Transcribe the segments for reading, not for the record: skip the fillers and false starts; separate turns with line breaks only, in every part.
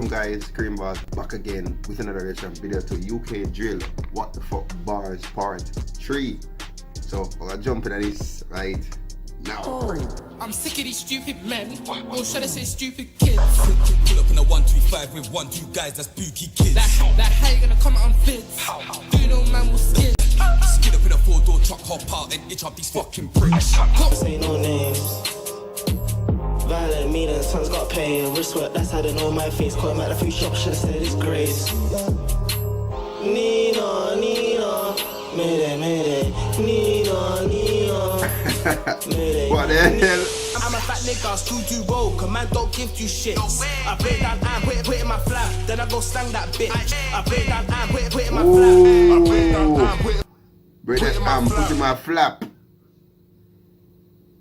welcome guys, Creambars back again with another reaction video to UK Drill What the Fuck Bars Part 3. So we're gonna jump into this right now.
I'm sick of these stupid men, or should I say stupid kids?
Pull up in a 125 with 1-2 guys, that's spooky kids.
Like how you gonna come out on vids? Do you know man will skid?
Skid up in a 4-door truck, hop out and itch up these fucking pricks.
Say no names. Violent meaning, son's got pay. Wristwork, that's how they know my face. Call him at a few shops, should've said it's grace. Nina, Nina, Mayday, Mayday. Nina, Nina, Mayday.
What the hell?
I'm a fat nigga, still do roll, command don't give you shit. I break down and put it in my flap, then I go slang that bitch. I break down and put it in my flap. I break down and
Break that arm, put in my flap.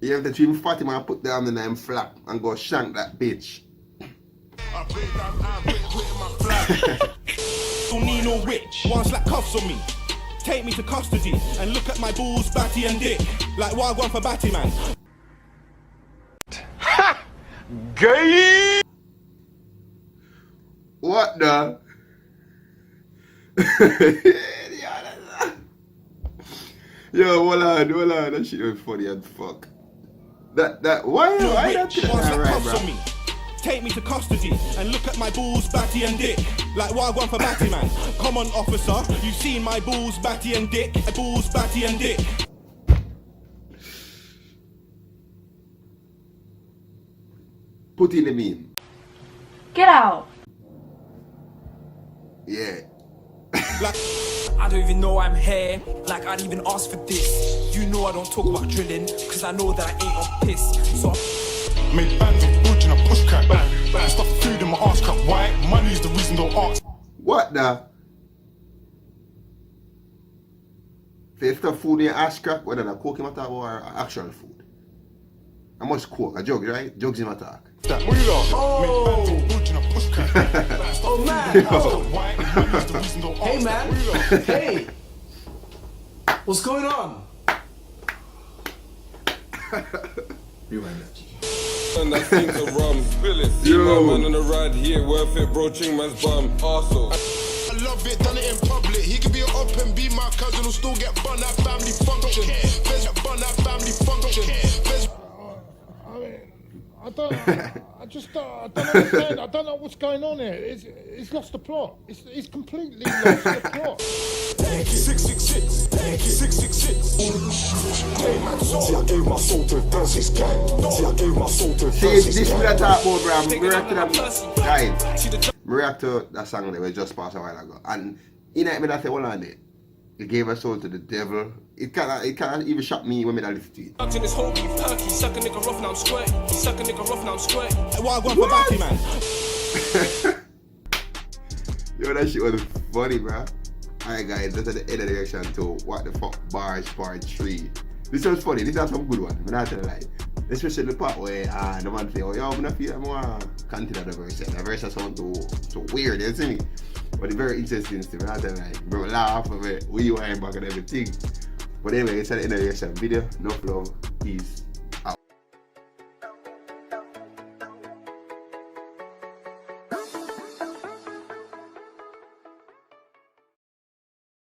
You have to trim Fatima and put down the name flap and go shank that bitch.
I break down and put it in my flap. Don't need no witch, one slap cuffs on me. Take me to custody and look at my balls, batty and dick. Like wild one for batty man. Ha! Gay!
What the? Yo, hold on, that shit was funny as fuck. Why that shit right, bro?
Me. Take me to custody and look at my balls, batty and dick. Like wild one for batty man. Come on officer, you've seen my balls, batty and dick. Balls, batty and dick.
Put in the meme.
Get out.
Yeah.
Like, I don't even know I'm here. Like I'd even ask for this. You know I don't talk about drilling, cause I know that I ain't on piss. So made bands of budge and a push crack. Stuff food in my ass crack. Why? Money's the reason don't ask.
What the? If the food in your ass crack, whether the coke in my talk or actual food. I must coke, a jug, right? Jugs in my talk.
What you got? Oh. Made bands of budge and a push crack.
Oh man,
oh.
Hey man, hey, what's going on? Rewind that.
And that thing's a rum, spill it. See my man on the ride here, worth it, bro, ching man's bum, arsehole.
I love it, done it in public. He could be up and be my cousin who'll still get bun at family function. There's bun at family function.
I don't understand. I don't know what's going on here. It's lost the plot. It's completely lost the plot.
666, 666. Hey man,
See, I gave my soul to Thursday's gang. See, I gave my soul to
See,
Thursday's
this
gang.
will talk about, bro. I react to that. Guys, I react to that song that we just passed a while ago. And in it, I say, hold on there. It gave a soul to the devil. It can't even shock me when I listen to it.
This whole beef perky, suck a nigga rough now I'm squirt. Suck a nigga rough now I'm squirt.
wild one for batty man.
Yo, that shit was funny, bro. Alright guys, that's at the end of the reaction to What the Fuck Bars Part 3. This was funny, this was some good one, I'm not gonna lie. Especially the part where the man say, oh yo, I'm not feeling more continue the verse. The verse sound so weird, you see me? But it's very interesting still, I'm not gonna lie. Bro, laugh of it, we wind back and everything. But anyway, it's at the end of the reaction video. No love, peace.